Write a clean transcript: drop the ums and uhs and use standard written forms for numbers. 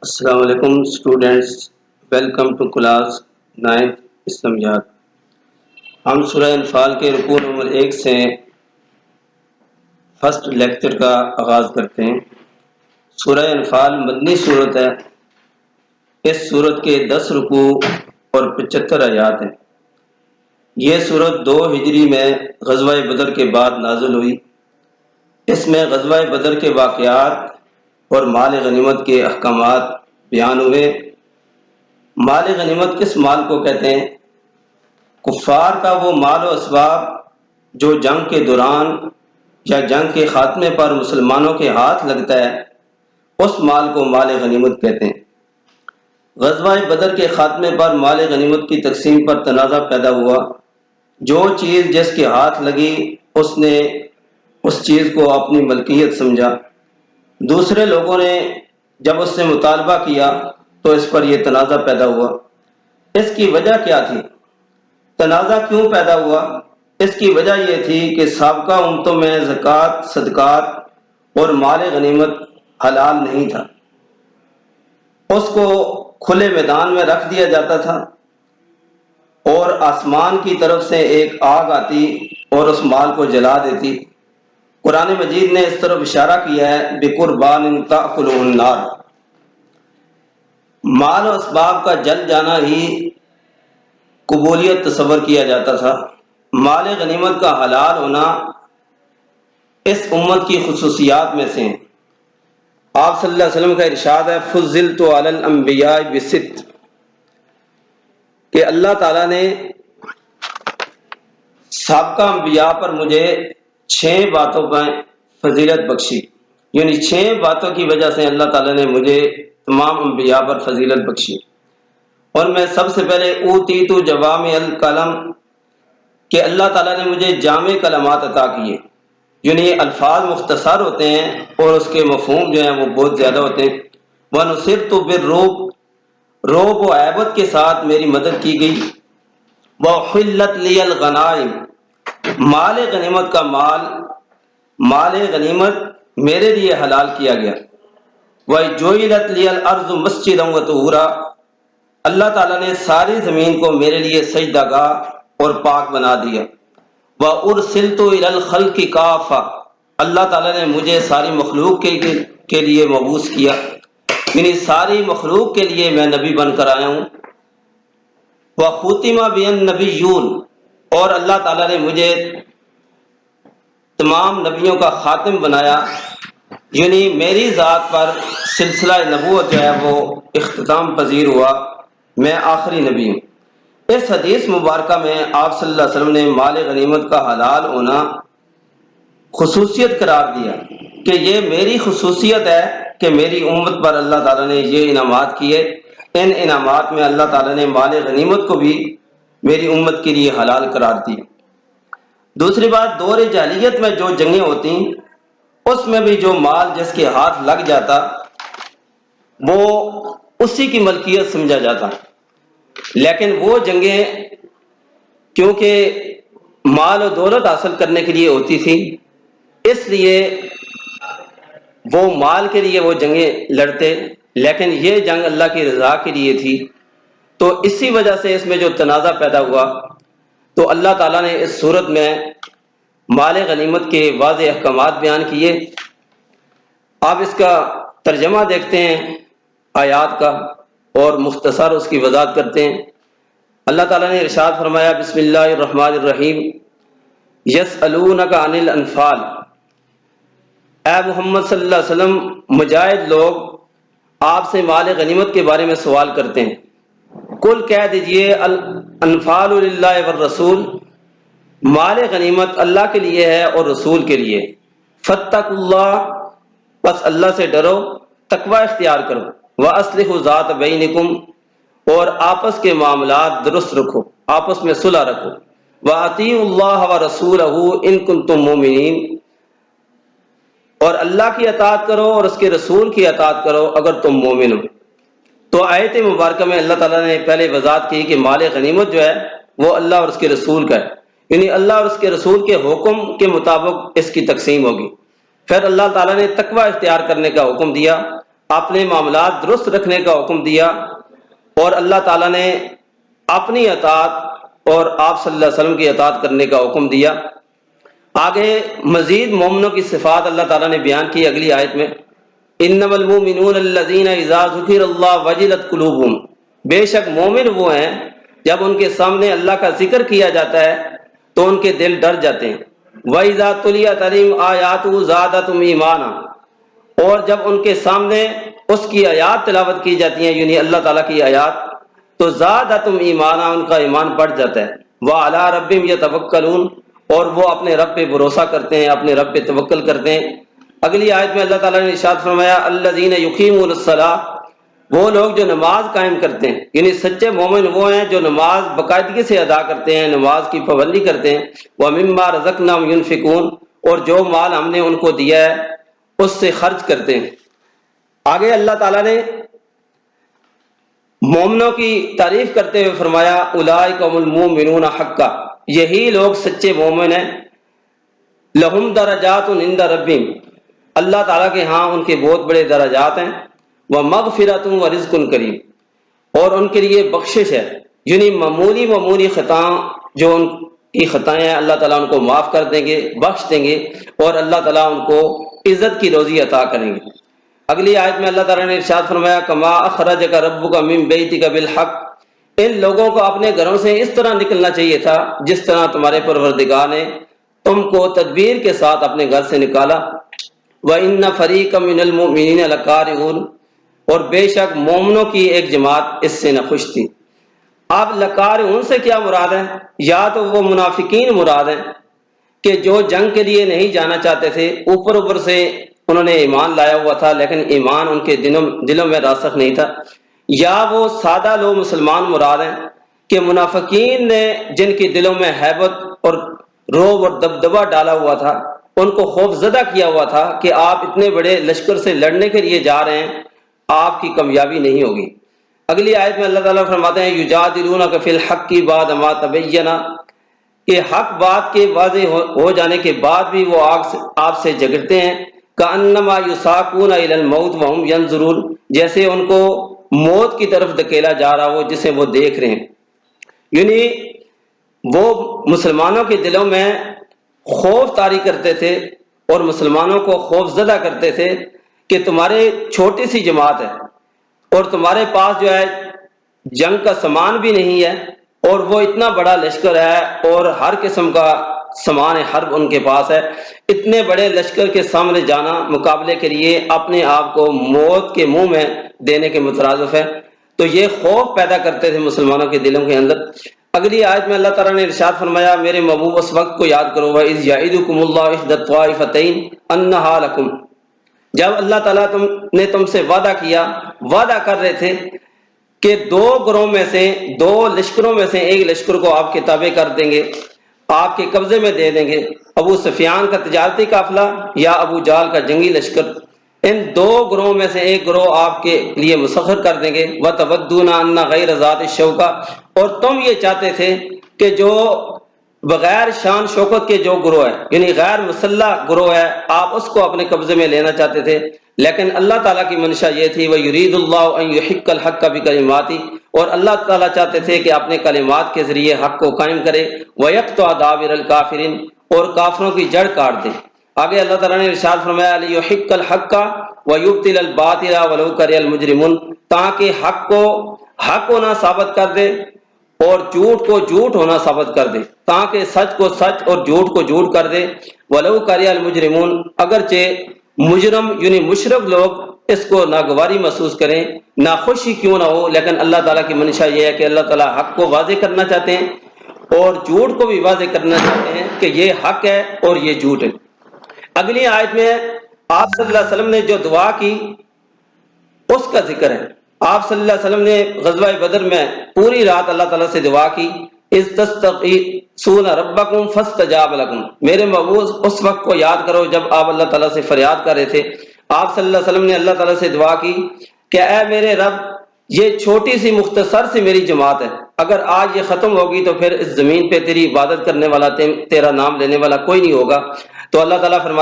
السلام علیکم students, welcome to class 9 اسلامیات۔ ہم سورہ انفال کے رکوع نمبر 1 سے فرسٹ لیکچر کا آغاز کرتے ہیں۔ سورہ انفال مدنی صورت ہے۔ اس صورت کے 10 رکوع اور 75 آیات ہیں۔ یہ صورت 2 ہجری میں غزوہ بدر کے بعد نازل ہوئی۔ اس میں غزوہ بدر کے واقعات اور مال غنیمت کے احکامات بیان ہوئے۔ مال غنیمت کس مال کو کہتے ہیں؟ کفار کا وہ مال و اسباب جو جنگ کے دوران یا جنگ کے خاتمے پر مسلمانوں کے ہاتھ لگتا ہے، اس مال کو مال غنیمت کہتے ہیں۔ غزوہ بدر کے خاتمے پر مال غنیمت کی تقسیم پر تنازع پیدا ہوا۔ جو چیز جس کے ہاتھ لگی اس نے اس چیز کو اپنی ملکیت سمجھا۔ دوسرے لوگوں نے جب اس سے مطالبہ کیا تو اس پر یہ تنازع پیدا ہوا۔ اس کی وجہ کیا تھی؟ تنازع کیوں پیدا ہوا؟ اس کی وجہ یہ تھی کہ سابقہ امتوں میں زکوٰۃ، صدقات اور مال غنیمت حلال نہیں تھا۔ اس کو کھلے میدان میں رکھ دیا جاتا تھا اور آسمان کی طرف سے ایک آگ آتی اور اس مال کو جلا دیتی۔ قرآن مجید نے اس طرف اشارہ کیا ہے بِقُرْبَانٍ تَأْكُلُهُ النَّارُ۔ مال و اسباب کا جل جانا ہی قبولیت تصور کیا جاتا تھا۔ مال غنیمت کا حلال ہونا اس امت کی خصوصیات میں سے ہیں۔ آپ صلی اللہ علیہ وسلم کا ارشاد ہے فُضِّلْتُ عَلَى الْأَنْبِيَاءِ بِسِتٍّ، کہ اللہ تعالیٰ نے سابقہ انبیاء پر مجھے 6 باتوں پر فضیلت بخشی، یعنی 6 باتوں کی وجہ سے اللہ تعالیٰ نے مجھے تمام انبیاء پر فضیلت بخشی۔ اور میں سب سے پہلے اوتیت جوامع الکلم، کہ اللہ تعالیٰ نے مجھے جامع کلمات عطا کیے، یعنی یہ الفاظ مختصر ہوتے ہیں اور اس کے مفہوم جو ہیں وہ بہت زیادہ ہوتے ہیں۔ وَنُصِرْتُ بِالرُّعْبِ، روب و ہیبت کے ساتھ میری مدد کی گئی۔ وَأُحِلَّتْ لِيَ الْغَنَائِمُ، مال غنیمت کا مال غنیمت میرے لیے حلال کیا گیا۔ وَجُعِلَتْ لِيَ الْأَرْضُ مَسْجِدًا وَطَہُورًا، اللہ تعالیٰ نے ساری زمین کو میرے لیے سجدہ گاہ اور پاک بنا دیا۔ وَأُرْسِلْتُ إِلَى الْخَلْقِ كَافَّةً، اللہ تعالیٰ نے مجھے ساری مخلوق کے لیے مبعوث کیا، یعنی ساری مخلوق کے لیے میں نبی بن کر آیا ہوں۔ وَخُتِمَ بِي النَّبِيُّونَ، اور اللہ تعالیٰ نے مجھے تمام نبیوں کا خاتم بنایا، یعنی میری ذات پر سلسلہ نبوت جو ہے وہ اختتام پذیر ہوا، میں آخری نبی ہوں۔ اس حدیث مبارکہ میں آپ صلی اللہ علیہ وسلم نے مال غنیمت کا حلال ہونا خصوصیت قرار دیا کہ یہ میری خصوصیت ہے کہ میری امت پر اللہ تعالیٰ نے یہ انعامات کیے۔ ان انعامات میں اللہ تعالیٰ نے مال غنیمت کو بھی میری امت کے لیے حلال قرار دی۔ دوسری بات، دور جاہلیت میں جو جنگیں ہوتی اس میں بھی جو مال جس کے ہاتھ لگ جاتا وہ اسی کی ملکیت سمجھا جاتا، لیکن وہ جنگیں کیونکہ مال و دولت حاصل کرنے کے لیے ہوتی تھی، اس لیے وہ مال کے لیے وہ جنگیں لڑتے، لیکن یہ جنگ اللہ کی رضا کے لیے تھی۔ تو اسی وجہ سے اس میں جو تنازع پیدا ہوا، تو اللہ تعالیٰ نے اس صورت میں مال غنیمت کے واضح احکامات بیان کیے۔ آپ اس کا ترجمہ دیکھتے ہیں آیات کا اور مختصر اس کی وضاحت کرتے ہیں۔ اللہ تعالیٰ نے ارشاد فرمایا بسم اللہ الرحمن الرحیم یسألونک عن الانفال، اے محمد صلی اللہ علیہ وسلم مجاہد لوگ آپ سے مال غنیمت کے بارے میں سوال کرتے ہیں۔ قل کہہ دیجئے الانفال للہ والرسول، مال غنیمت اللہ کے لیے ہے اور رسول کے لیے۔ فاتقوا اللہ، بس اللہ سے ڈرو، تقوی اختیار کرو۔ وَأَصْلِحُوا ذَاتَ بَيْنِكُمْ، اور آپس کے معاملات درست رکھو، آپس میں صلح رکھو۔ وَأَطِيعُوا اللَّهَ وَرَسُولَهُ إِن كُنتُم مُؤْمِنِينَ، اور اللہ کی اطاعت کرو اور اس کے رسول کی اطاعت کرو اگر تم مومن ہو۔ تو آیت مبارکہ میں اللہ تعالیٰ نے پہلے وضاحت کی کہ مال غنیمت جو ہے وہ اللہ اور اس کے رسول کا ہے، یعنی اللہ اور اس کے رسول کے حکم کے مطابق اس کی تقسیم ہوگی۔ پھر اللہ تعالیٰ نے تقوی اختیار کرنے کا حکم دیا، اپنے معاملات درست رکھنے کا حکم دیا، اور اللہ تعالیٰ نے اپنی اطاعت اور آپ صلی اللہ علیہ وسلم کی اطاعت کرنے کا حکم دیا۔ آگے مزید مومنوں کی صفات اللہ تعالیٰ نے بیان کی اگلی آیت میں، انما المؤمنون الذین اذا ذکر اللہ وجلت قلوبہم، بے شک مومن وہ ہیں جب ان کے سامنے اللہ کا ذکر کیا جاتا ہے تو ان کے دل ڈر جاتے ہیں۔ وَإِذَا تُلِيَتْ عَلَيْهِمْ آيَاتُهُ زَادَتْهُمْ ایمانا، اور جب ان کے سامنے اس کی آیات تلاوت کی جاتی ہیں، یعنی اللہ تعالیٰ کی آیات، تو زادتہم ایمانا، ان کا ایمان بڑھ جاتا ہے۔ وَعَلَىٰ رَبِّهِمْ يَتَوَكَّلُونَ، اور وہ اپنے رب پہ بھروسہ کرتے ہیں، اپنے رب پہ توکل کرتے ہیں۔ اگلی آیت میں اللہ تعالیٰ نے ارشاد فرمایا الذین یقیمون الصلاۃ، وہ لوگ جو نماز قائم کرتے ہیں، یعنی سچے مومن وہ ہیں جو نماز باقاعدگی سے ادا کرتے ہیں، نماز کی پابندی کرتے ہیں۔ وَمِمَّا رَزَقْنَاهُمْ يُنْفِقُونَ، اور جو مال ہم نے ان کو دیا ہے اس سے خرچ کرتے ہیں۔ آگے اللہ تعالیٰ نے مومنوں کی تعریف کرتے ہوئے فرمایا اولئک هم المؤمنون حقا، یہی لوگ سچے مومن ہیں۔ لہم درجات عند ربہم، اللہ تعالیٰ کے ہاں ان کے بہت بڑے درجات ہیں۔ ومغفرۃ ورزق کریم، اور ان کے لیے بخشش ہے، یعنی معمولی خطائیں جو ان کی خطائیں ہیں اللہ تعالیٰ ان کو معاف کر دیں گے، بخش دیں گے، اور اللہ تعالیٰ ان کو عزت کی روزی عطا کریں گے۔ اگلی آیت میں اللہ تعالیٰ نے ارشاد فرمایا کما اخرجک ربک من بیتک بالحق، ان لوگوں کو اپنے گھروں سے اس طرح نکلنا چاہیے تھا جس طرح تمہارے پروردگار نے تم کو تدبیر کے ساتھ اپنے گھر سے نکالا۔ وَإِنَّ فَرِيقًا مِّنَ الْمُؤْمِنِينَ لَكَارِهُونَ، اور بے شک مومنوں کی ایک جماعت اس سے ناخوش تھی۔ اب لکارہون سے کیا مراد ہے؟ یا تو وہ منافقین مراد ہیں کہ جو جنگ کے لیے نہیں جانا چاہتے تھے، اوپر سے انہوں نے ایمان لایا ہوا تھا لیکن ایمان ان کے دلوں میں راسخ نہیں تھا، یا وہ سادہ لوگ مسلمان مراد ہیں کہ منافقین نے جن کے دلوں میں ہیبت اور رعب اور دبدبہ ڈالا ہوا تھا، ان کو خوف زدہ کیا ہوا تھا کہ آپ اتنے بڑے لشکر سے لڑنے کے لیے جا رہے ہیں، آپ کی کامیابی نہیں ہوگی۔ اگلی آیت میں اللہ تعالیٰ فرماتے ہیں یجادلونک فی الحق بعد ما تبین، کہ حق بات کے واضح ہو جانے کے بعد بھی وہ آپ سے جھگڑتے ہیں۔ کأنما یساقون الی الموت وهم ینظرون، جیسے ان کو موت کی طرف دھکیلا جا رہا ہو جسے وہ دیکھ رہے ہیں۔ یعنی وہ مسلمانوں کے دلوں میں خوف طاری کرتے تھے اور مسلمانوں کو خوف زدہ کرتے تھے کہ تمہارے چھوٹی سی جماعت ہے اور تمہارے پاس جو ہے جنگ کا سامان بھی نہیں ہے، اور وہ اتنا بڑا لشکر ہے اور ہر قسم کا سامان حرب ان کے پاس ہے، اتنے بڑے لشکر کے سامنے جانا مقابلے کے لیے اپنے آپ کو موت کے منہ میں دینے کے مترادف ہے۔ تو یہ خوف پیدا کرتے تھے مسلمانوں کے دلوں کے اندر۔ اگلی آیت میں اللہ تعالیٰ نے ارشاد فرمایا میرے محبوب اس وقت کو یاد کرو وَإِذْ يَعِدُكُمُ اللَّهُ إِحْدَى الطَّائِفَتَيْنِ أَنَّهَا لَكُمْ، جب اللہ تعالیٰ نے تم سے وعدہ کر رہے تھے کہ دو گروہ میں سے، دو لشکروں میں سے ایک لشکر کو آپ کے تابع کر دیں گے، آپ کے قبضے میں دے دیں گے، ابو سفیان کا تجارتی قافلہ یا ابو جہل کا جنگی لشکر، ان دو گروہوں میں سے ایک گروہ آپ کے لیے مسخر کر دیں گے۔ وَتَوَدُّونَ أَنَّ غَيْرَ ذَاتِ الشَّوْكَةِ، اور تم یہ چاہتے تھے کہ جو بغیر شان شوکت کے جو گروہ ہے، یعنی غیر مسلح گروہ ہے، آپ اس کو اپنے قبضے میں لینا چاہتے تھے، لیکن اللہ تعالیٰ کی منشا یہ تھی وَيُرِيدُ اللَّهُ أَن يُحِقَّ الْحَقَّ بِكَلِمَاتِهِ، اور اللہ تعالیٰ چاہتے تھے کہ اپنے کلمات کے ذریعے حق کو قائم کرے، وَيَقْطَعَ دَابِرَ الْكَافِرِينَ، اور کافروں کی جڑ کاٹ دے۔ آگے اللہ تعالیٰ نے ارشاد فرمایا لِيُحِقَّ الْحَقَّ وَيُبْطِلَ الْبَاطِلَ وَلَوْ كَرِهَ الْمُجْرِمُونَ، تاکہ حق کو حق ہونا ثابت کر دے اور جھوٹ کو جھوٹ ہونا ثابت کر دے، تاکہ سچ کو سچ اور جھوٹ کو جھوٹ کر دے۔ وَلَوْ كَرِهَ الْمُجْرِمُونَ، اگرچہ مجرم یعنی مشرک لوگ اس کو ناگواری محسوس کریں، ناخوشی کیوں نہ ہو، لیکن اللہ تعالیٰ کی منشا یہ ہے کہ اللہ تعالیٰ حق کو واضح کرنا چاہتے ہیں اور جھوٹ کو بھی واضح کرنا چاہتے ہیں کہ یہ حق ہے اور یہ جھوٹ ہے۔ اگلی آیت میں آپ صلی اللہ علیہ وسلم نے جو دعا کی اس کا ذکر ہے۔ آپ صلی اللہ علیہ وسلم نے غزوہ بدر میں پوری رات اللہ تعالیٰ سے دعا کی اذ تستغیثون ربکم فاستجاب لکم، میرے محبوب اس وقت کو یاد کرو جب آپ اللہ تعالیٰ سے فریاد کر رہے تھے۔ آپ صلی اللہ علیہ وسلم نے اللہ تعالیٰ سے دعا کی کہ اے میرے رب، یہ چھوٹی سی مختصر سی میری جماعت ہے، اگر آج یہ ختم ہوگی تو پھر اس زمین پہ تیری عبادت کرنے والا، تیرا نام لینے والا کوئی نہیں ہوگا۔ تو اللہ تعالیٰ فرماتے